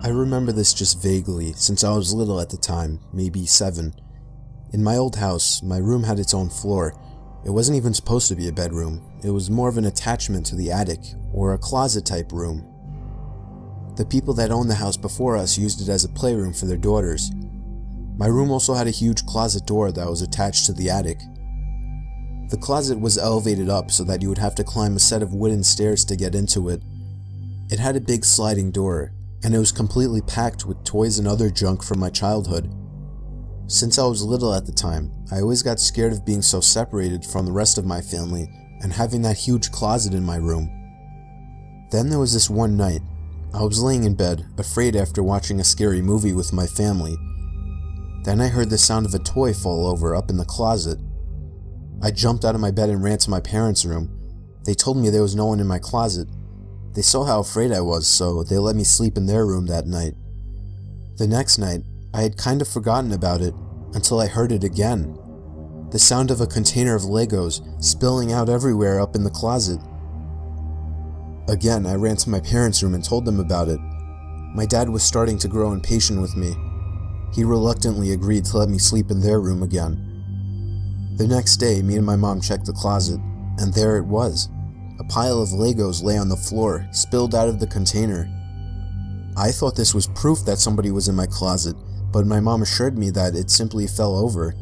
I remember this just vaguely, since I was little at the time, maybe 7. In my old house, my room had its own floor. It wasn't even supposed to be a bedroom. It was more of an attachment to the attic, or a closet-type room. The people that owned the house before us used it as a playroom for their daughters. My room also had a huge closet door that was attached to the attic. The closet was elevated up so that you would have to climb a set of wooden stairs to get into it. It had a big sliding door, and it was completely packed with toys and other junk from my childhood. Since I was little at the time, I always got scared of being so separated from the rest of my family and having that huge closet in my room. Then there was this one night. I was laying in bed, afraid after watching a scary movie with my family. Then I heard the sound of a toy fall over up in the closet. I jumped out of my bed and ran to my parents' room. They told me there was no one in my closet. They saw how afraid I was, so they let me sleep in their room that night. The next night, I had kind of forgotten about it until I heard it again. The sound of a container of Legos spilling out everywhere up in the closet. Again, I ran to my parents' room and told them about it. My dad was starting to grow impatient with me. He reluctantly agreed to let me sleep in their room again. The next day, me and my mom checked the closet, and there it was. A pile of Legos lay on the floor, spilled out of the container. I thought this was proof that somebody was in my closet, but my mom assured me that it simply fell over.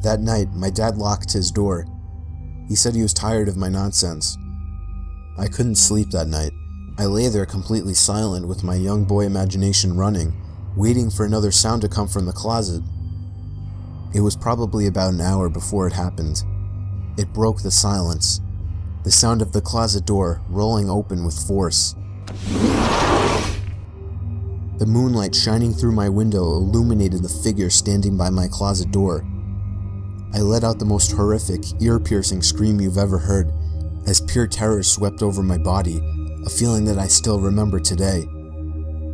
That night, my dad locked his door. He said he was tired of my nonsense. I couldn't sleep that night. I lay there completely silent with my young boy imagination running, waiting for another sound to come from the closet. It was probably about an hour before it happened. It broke the silence. The sound of the closet door rolling open with force. The moonlight shining through my window illuminated the figure standing by my closet door. I let out the most horrific, ear-piercing scream you've ever heard, as pure terror swept over my body, a feeling that I still remember today.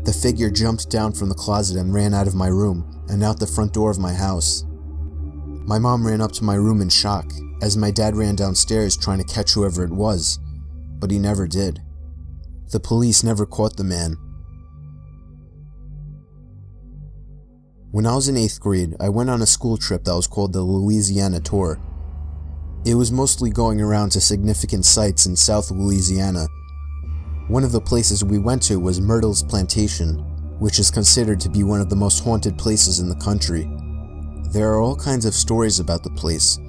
The figure jumped down from the closet and ran out of my room and out the front door of my house. My mom ran up to my room in shock, as my dad ran downstairs trying to catch whoever it was, but he never did. The police never caught the man. When I was in 8th grade, I went on a school trip that was called the Louisiana Tour. It was mostly going around to significant sites in South Louisiana. One of the places we went to was Myrtle's Plantation, which is considered to be one of the most haunted places in the country. There are all kinds of stories about the place,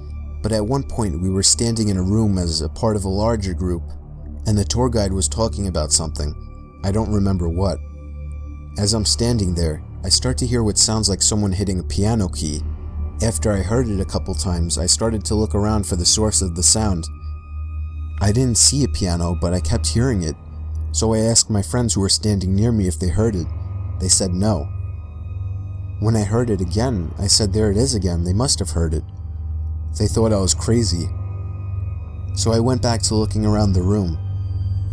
but at one point we were standing in a room as a part of a larger group, and the tour guide was talking about something. I don't remember what. As I'm standing there, I start to hear what sounds like someone hitting a piano key. After I heard it a couple times, I started to look around for the source of the sound. I didn't see a piano, but I kept hearing it, so I asked my friends who were standing near me if they heard it. They said no. When I heard it again, I said there it is again, they must have heard it. They thought I was crazy. So I went back to looking around the room.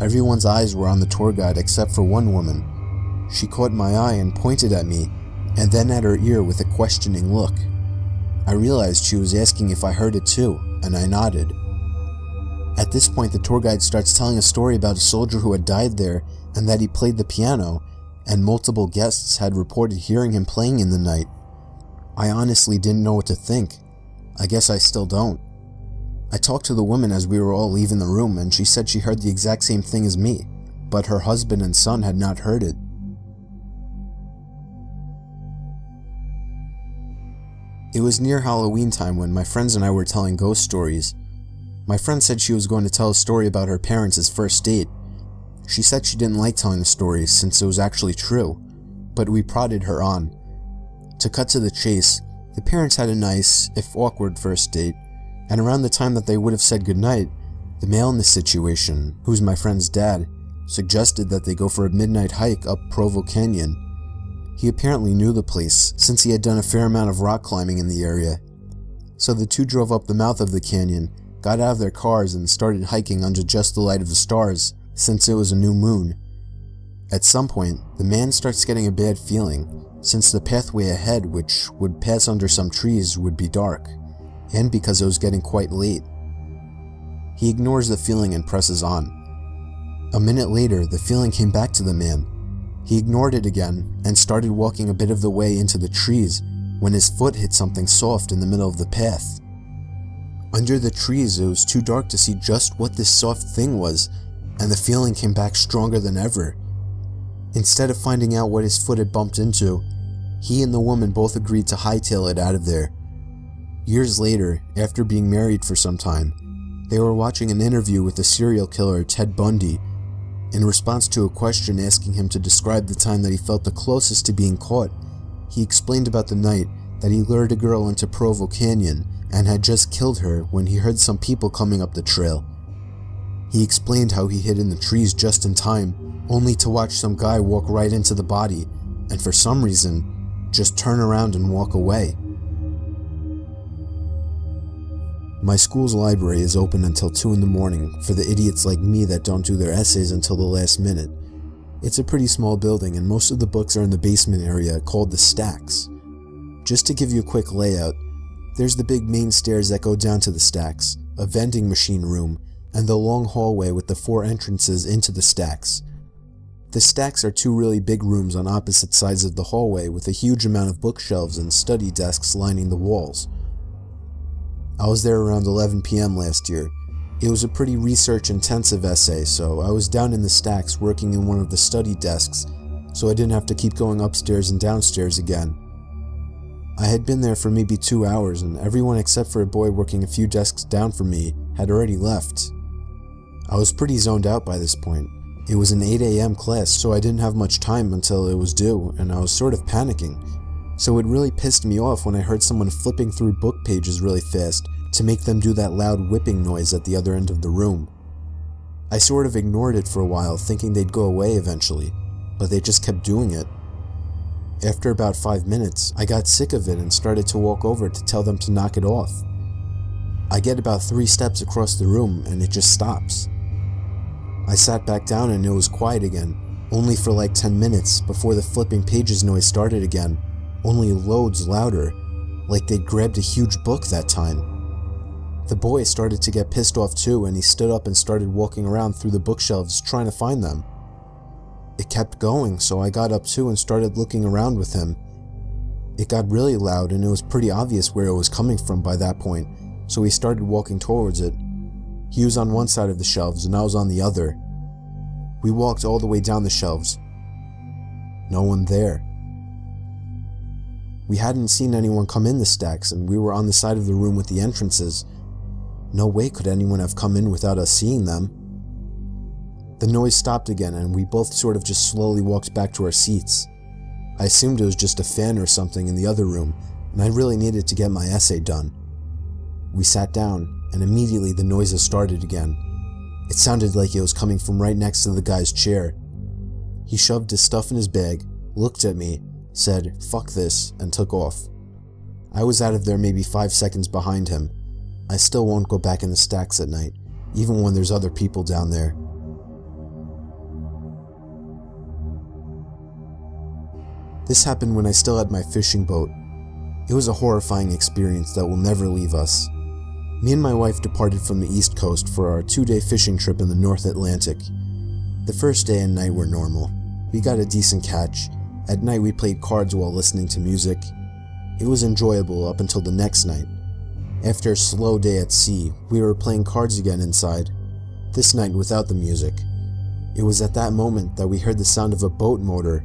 Everyone's eyes were on the tour guide except for one woman. She caught my eye and pointed at me, and then at her ear with a questioning look. I realized she was asking if I heard it too, and I nodded. At this point, the tour guide starts telling a story about a soldier who had died there and that he played the piano, and multiple guests had reported hearing him playing in the night. I honestly didn't know what to think. I guess I still don't. I talked to the woman as we were all leaving the room, and she said she heard the exact same thing as me, but her husband and son had not heard it. It was near Halloween time when my friends and I were telling ghost stories. My friend said she was going to tell a story about her parents' first date. She said she didn't like telling the stories since it was actually true, but we prodded her on. To cut to the chase, the parents had a nice, if awkward, first date, and around the time that they would have said goodnight, the male in the situation, who's my friend's dad, suggested that they go for a midnight hike up Provo Canyon. He apparently knew the place, since he had done a fair amount of rock climbing in the area. So the two drove up the mouth of the canyon, got out of their cars, and started hiking under just the light of the stars, since it was a new moon. At some point, the man starts getting a bad feeling, since the pathway ahead, which would pass under some trees, would be dark, and because it was getting quite late. He ignores the feeling and presses on. A minute later, the feeling came back to the man. He ignored it again and started walking a bit of the way into the trees when his foot hit something soft in the middle of the path. Under the trees, it was too dark to see just what this soft thing was, and the feeling came back stronger than ever. Instead of finding out what his foot had bumped into, he and the woman both agreed to hightail it out of there. Years later, after being married for some time, they were watching an interview with the serial killer Ted Bundy. In response to a question asking him to describe the time that he felt the closest to being caught, he explained about the night that he lured a girl into Provo Canyon and had just killed her when he heard some people coming up the trail. He explained how he hid in the trees just in time, only to watch some guy walk right into the body, and for some reason, just turn around and walk away. My school's library is open until 2 in the morning for the idiots like me that don't do their essays until the last minute. It's a pretty small building and most of the books are in the basement area called the stacks. Just to give you a quick layout, there's the big main stairs that go down to the stacks, a vending machine room, and the long hallway with the 4 entrances into the stacks. The stacks are 2 really big rooms on opposite sides of the hallway with a huge amount of bookshelves and study desks lining the walls. I was there around 11 p.m. last year. It was a pretty research-intensive essay, so I was down in the stacks working in one of the study desks, so I didn't have to keep going upstairs and downstairs again. I had been there for maybe 2 hours, and everyone except for a boy working a few desks down from me had already left. I was pretty zoned out by this point. It was an 8 a.m. class, so I didn't have much time until it was due, and I was sort of panicking. So it really pissed me off when I heard someone flipping through book pages really fast to make them do that loud whipping noise at the other end of the room. I sort of ignored it for a while, thinking they'd go away eventually, but they just kept doing it. After about 5 minutes, I got sick of it and started to walk over to tell them to knock it off. I get about 3 steps across the room and it just stops. I sat back down and it was quiet again, only for like 10 minutes before the flipping pages noise started again, only loads louder, like they'd grabbed a huge book that time. The boy started to get pissed off too, and he stood up and started walking around through the bookshelves trying to find them. It kept going, so I got up too and started looking around with him. It got really loud and it was pretty obvious where it was coming from by that point, so we started walking towards it. He was on one side of the shelves and I was on the other. We walked all the way down the shelves. No one there. We hadn't seen anyone come in the stacks and we were on the side of the room with the entrances. No way could anyone have come in without us seeing them. The noise stopped again and we both sort of just slowly walked back to our seats. I assumed it was just a fan or something in the other room and I really needed to get my essay done. We sat down and immediately the noises started again. It sounded like it was coming from right next to the guy's chair. He shoved his stuff in his bag, looked at me, said, "Fuck this," and took off. I was out of there maybe 5 seconds behind him. I still won't go back in the stacks at night, even when there's other people down there. This happened when I still had my fishing boat. It was a horrifying experience that will never leave us. Me and my wife departed from the East Coast for our 2-day fishing trip in the North Atlantic. The first day and night were normal. We got a decent catch. At night we played cards while listening to music. It was enjoyable up until the next night. After a slow day at sea, we were playing cards again inside, this night without the music. It was at that moment that we heard the sound of a boat motor.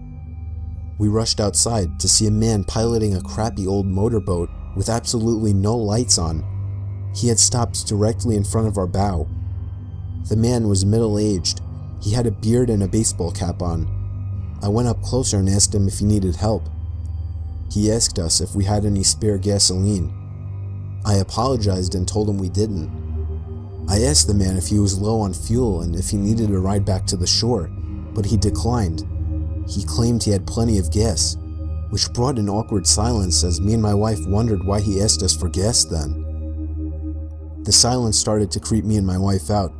We rushed outside to see a man piloting a crappy old motorboat with absolutely no lights on. He had stopped directly in front of our bow. The man was middle-aged. He had a beard and a baseball cap on. I went up closer and asked him if he needed help. He asked us if we had any spare gasoline. I apologized and told him we didn't. I asked the man if he was low on fuel and if he needed a ride back to the shore, but he declined. He claimed he had plenty of gas, which brought an awkward silence as me and my wife wondered why he asked us for gas then. The silence started to creep me and my wife out,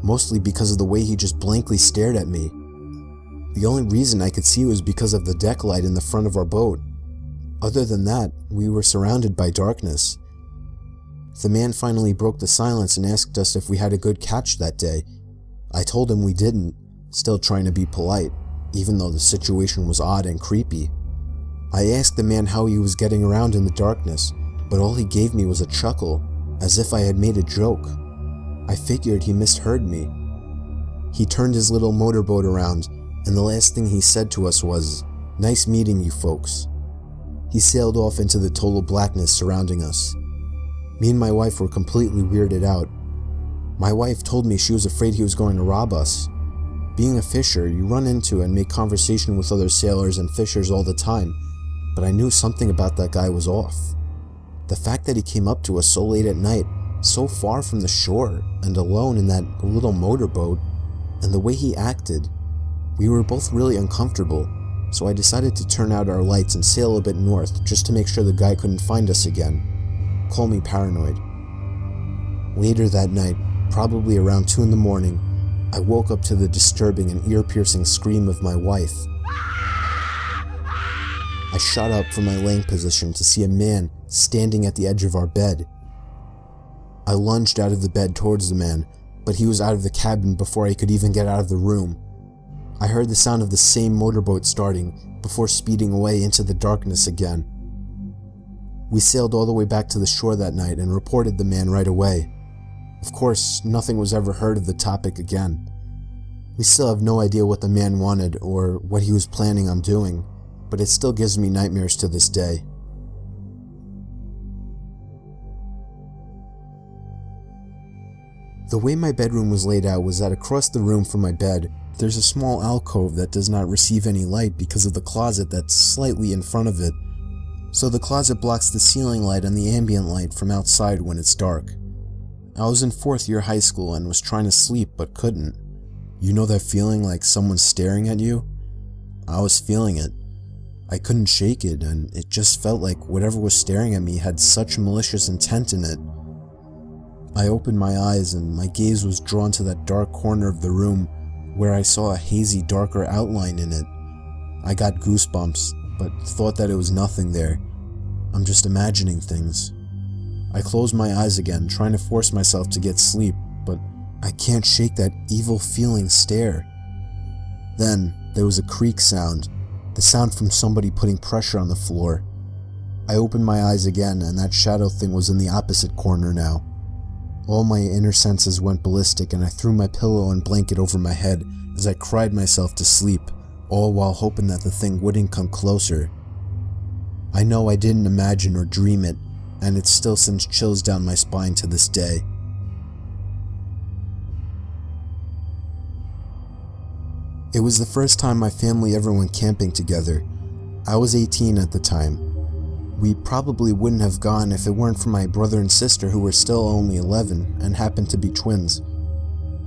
mostly because of the way he just blankly stared at me. The only reason I could see was because of the deck light in the front of our boat. Other than that, we were surrounded by darkness. The man finally broke the silence and asked us if we had a good catch that day. I told him we didn't, still trying to be polite, even though the situation was odd and creepy. I asked the man how he was getting around in the darkness, but all he gave me was a chuckle, as if I had made a joke. I figured he misheard me. He turned his little motorboat around, and the last thing he said to us was, "Nice meeting you folks." He sailed off into the total blackness surrounding us. Me and my wife were completely weirded out. My wife told me she was afraid he was going to rob us. Being a fisher, you run into and make conversation with other sailors and fishers all the time, but I knew something about that guy was off. The fact that he came up to us so late at night, so far from the shore, and alone in that little motorboat, and the way he acted, we were both really uncomfortable, so I decided to turn out our lights and sail a bit north just to make sure the guy couldn't find us again. Call me paranoid. Later that night, probably around 2 in the morning, I woke up to the disturbing and ear-piercing scream of my wife. I shot up from my laying position to see a man standing at the edge of our bed. I lunged out of the bed towards the man, but he was out of the cabin before I could even get out of the room. I heard the sound of the same motorboat starting before speeding away into the darkness again. We sailed all the way back to the shore that night and reported the man right away. Of course, nothing was ever heard of the topic again. We still have no idea what the man wanted or what he was planning on doing, but it still gives me nightmares to this day. The way my bedroom was laid out was that across the room from my bed, there's a small alcove that does not receive any light because of the closet that's slightly in front of it. So the closet blocks the ceiling light and the ambient light from outside when it's dark. I was in 4th year high school and was trying to sleep but couldn't. You know that feeling like someone's staring at you? I was feeling it. I couldn't shake it, and it just felt like whatever was staring at me had such malicious intent in it. I opened my eyes and my gaze was drawn to that dark corner of the room where I saw a hazy, darker outline in it. I got goosebumps, but thought that it was nothing there. I'm just imagining things. I closed my eyes again, trying to force myself to get sleep, but I can't shake that evil feeling stare. Then, there was a creak sound, the sound from somebody putting pressure on the floor. I opened my eyes again, and that shadow thing was in the opposite corner now. All my inner senses went ballistic, and I threw my pillow and blanket over my head as I cried myself to sleep, all while hoping that the thing wouldn't come closer. I know I didn't imagine or dream it, and it still sends chills down my spine to this day. It was the first time my family ever went camping together. I was 18 at the time. We probably wouldn't have gone if it weren't for my brother and sister who were still only 11 and happened to be twins.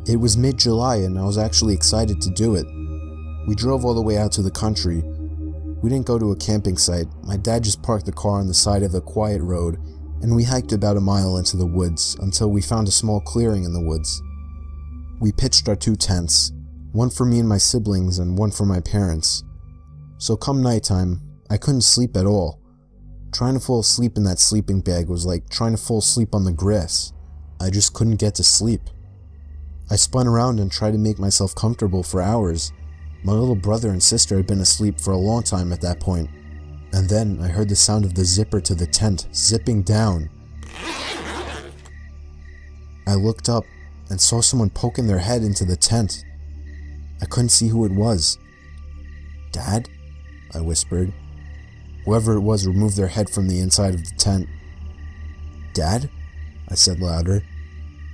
It was mid-July and I was actually excited to do it. We drove all the way out to the country. We didn't go to a camping site. My dad just parked the car on the side of a quiet road, and we hiked about a mile into the woods until we found a small clearing in the woods. We pitched our 2 tents, one for me and my siblings and one for my parents. So come nighttime, I couldn't sleep at all. Trying to fall asleep in that sleeping bag was like trying to fall asleep on the grass. I just couldn't get to sleep. I spun around and tried to make myself comfortable for hours. My little brother and sister had been asleep for a long time at that point. And then I heard the sound of the zipper to the tent zipping down. I looked up and saw someone poking their head into the tent. I couldn't see who it was. "Dad?" I whispered. Whoever it was removed their head from the inside of the tent. "Dad?" I said louder.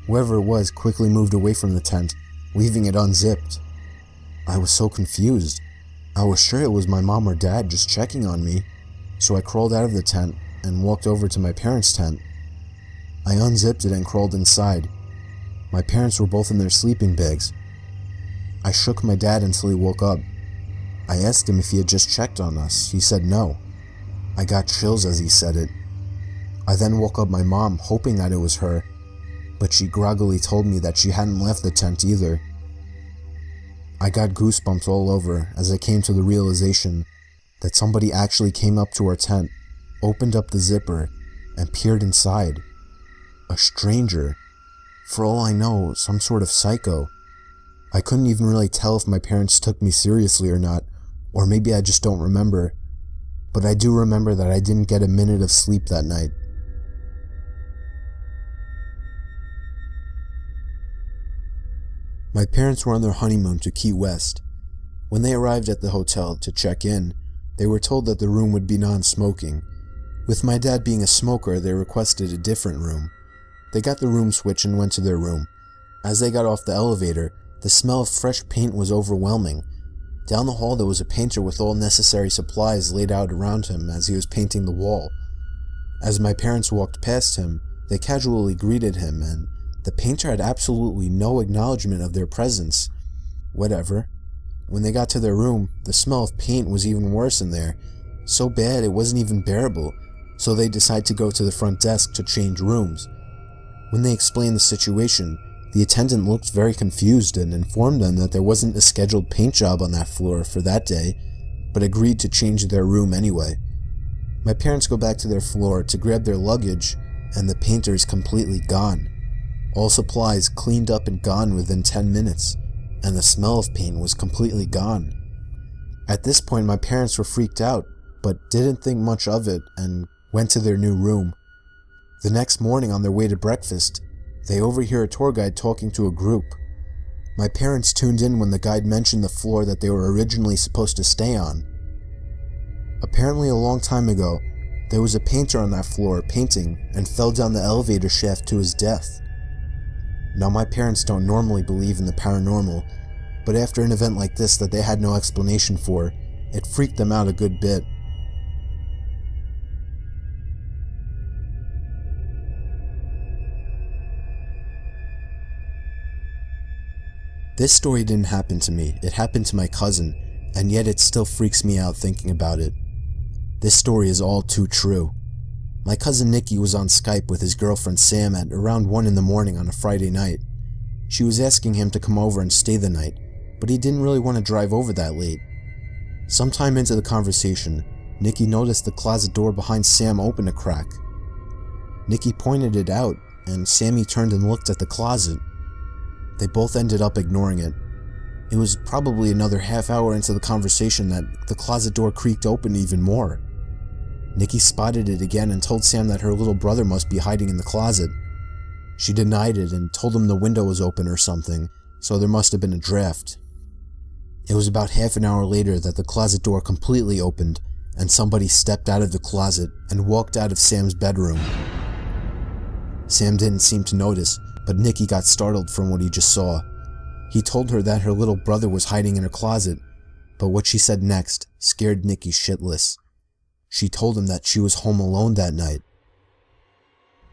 Whoever it was quickly moved away from the tent, leaving it unzipped. I was so confused. I was sure it was my mom or dad just checking on me, so I crawled out of the tent and walked over to my parents' tent. I unzipped it and crawled inside. My parents were both in their sleeping bags. I shook my dad until he woke up. I asked him if he had just checked on us. He said no. I got chills as he said it. I then woke up my mom, hoping that it was her, but she groggily told me that she hadn't left the tent either. I got goosebumps all over as I came to the realization that somebody actually came up to our tent, opened up the zipper, and peered inside. A stranger. For all I know, some sort of psycho. I couldn't even really tell if my parents took me seriously or not, or maybe I just don't remember. But I do remember that I didn't get a minute of sleep that night. My parents were on their honeymoon to Key West. When they arrived at the hotel to check in, they were told that the room would be non-smoking. With my dad being a smoker, they requested a different room. They got the room switch and went to their room. As they got off the elevator, the smell of fresh paint was overwhelming. Down the hall there was a painter with all necessary supplies laid out around him as he was painting the wall. As my parents walked past him, they casually greeted him, and the painter had absolutely no acknowledgement of their presence. Whatever. When they got to their room, the smell of paint was even worse in there. So bad it wasn't even bearable, so they decided to go to the front desk to change rooms. When they explained the situation, the attendant looked very confused and informed them that there wasn't a scheduled paint job on that floor for that day, but agreed to change their room anyway. My parents go back to their floor to grab their luggage, and the painter is completely gone. All supplies cleaned up and gone within 10 minutes, and the smell of paint was completely gone. At this point, my parents were freaked out, but didn't think much of it and went to their new room. The next morning on their way to breakfast, they overhear a tour guide talking to a group. My parents tuned in when the guide mentioned the floor that they were originally supposed to stay on. Apparently a long time ago, there was a painter on that floor painting and fell down the elevator shaft to his death. Now my parents don't normally believe in the paranormal, but after an event like this that they had no explanation for, it freaked them out a good bit. This story didn't happen to me, it happened to my cousin, and yet it still freaks me out thinking about it. This story is all too true. My cousin Nikki was on Skype with his girlfriend Sam at around 1 in the morning on a Friday night. She was asking him to come over and stay the night, but he didn't really want to drive over that late. Sometime into the conversation, Nikki noticed the closet door behind Sam open a crack. Nikki pointed it out, and Sammy turned and looked at the closet. They both ended up ignoring it. It was probably another half hour into the conversation that the closet door creaked open even more. Nikki spotted it again and told Sam that her little brother must be hiding in the closet. She denied it and told him the window was open or something, so there must have been a draft. It was about half an hour later that the closet door completely opened and somebody stepped out of the closet and walked out of Sam's bedroom. Sam didn't seem to notice, but Nikki got startled from what he just saw. He told her that her little brother was hiding in her closet, but what she said next scared Nikki shitless. She told him that she was home alone that night.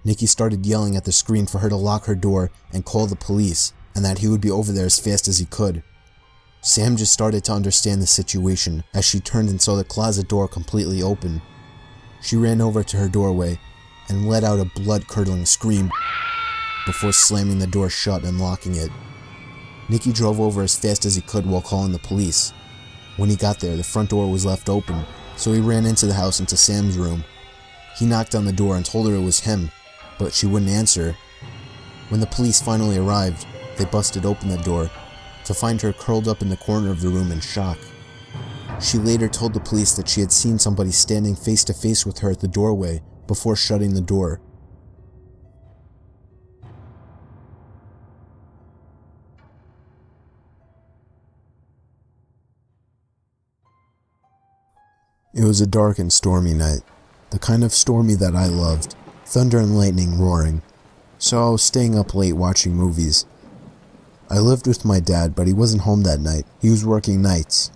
Nikki started yelling at the screen for her to lock her door and call the police, and that he would be over there as fast as he could. Sam just started to understand the situation as she turned and saw the closet door completely open. She ran over to her doorway and let out a blood-curdling scream before slamming the door shut and locking it. Nikki drove over as fast as he could while calling the police. When he got there, the front door was left open, so he ran into the house into Sam's room. He knocked on the door and told her it was him, but she wouldn't answer. When the police finally arrived, they busted open the door to find her curled up in the corner of the room in shock. She later told the police that she had seen somebody standing face to face with her at the doorway before shutting the door. It was a dark and stormy night, the kind of stormy that I loved, thunder and lightning roaring, so I was staying up late watching movies. I lived with my dad, but he wasn't home that night, he was working nights.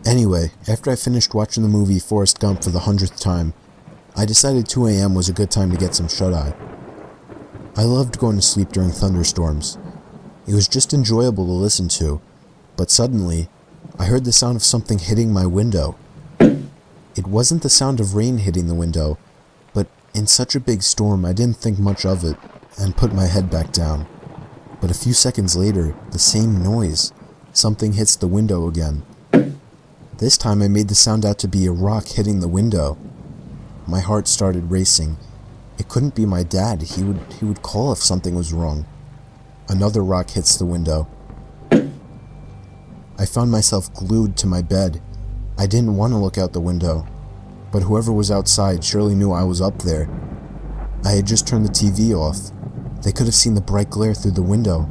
Anyway, after I finished watching the movie Forrest Gump for the 100th time, I decided 2 a.m. was a good time to get some shut-eye. I loved going to sleep during thunderstorms. It was just enjoyable to listen to, but suddenly, I heard the sound of something hitting my window. It wasn't the sound of rain hitting the window, but in such a big storm I didn't think much of it and put my head back down. But a few seconds later, the same noise. Something hits the window again. This time I made the sound out to be a rock hitting the window. My heart started racing. It couldn't be my dad. He would call if something was wrong. Another rock hits the window. I found myself glued to my bed. I didn't want to look out the window, but whoever was outside surely knew I was up there. I had just turned the TV off. They could have seen the bright glare through the window.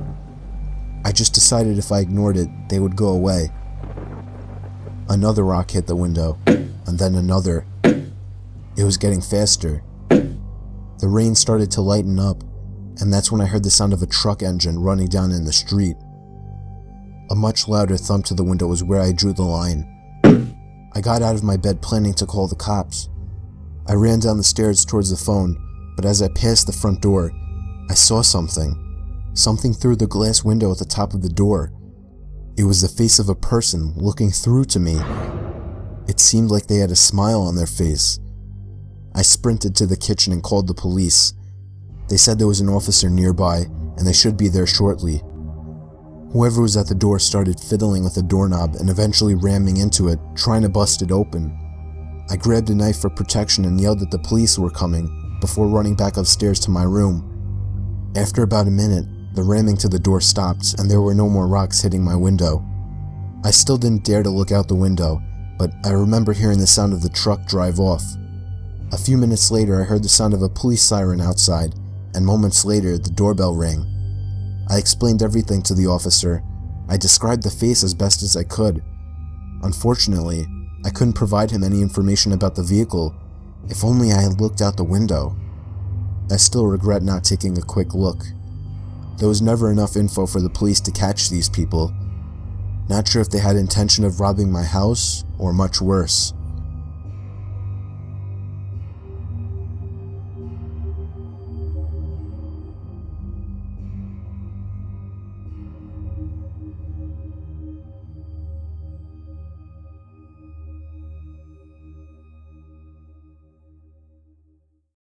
I just decided if I ignored it, they would go away. Another rock hit the window, and then another. It was getting faster. The rain started to lighten up, and that's when I heard the sound of a truck engine running down in the street. A much louder thump to the window was where I drew the line. I got out of my bed planning to call the cops. I ran down the stairs towards the phone, but as I passed the front door, I saw something. Something through the glass window at the top of the door. It was the face of a person looking through to me. It seemed like they had a smile on their face. I sprinted to the kitchen and called the police. They said there was an officer nearby, and they should be there shortly. Whoever was at the door started fiddling with the doorknob and eventually ramming into it, trying to bust it open. I grabbed a knife for protection and yelled that the police were coming, before running back upstairs to my room. After about a minute, the ramming to the door stopped, and there were no more rocks hitting my window. I still didn't dare to look out the window, but I remember hearing the sound of the truck drive off. A few minutes later, I heard the sound of a police siren outside, and moments later, the doorbell rang. I explained everything to the officer. I described the face as best as I could. Unfortunately, I couldn't provide him any information about the vehicle. If only I had looked out the window. I still regret not taking a quick look. There was never enough info for the police to catch these people. Not sure if they had intention of robbing my house, or much worse.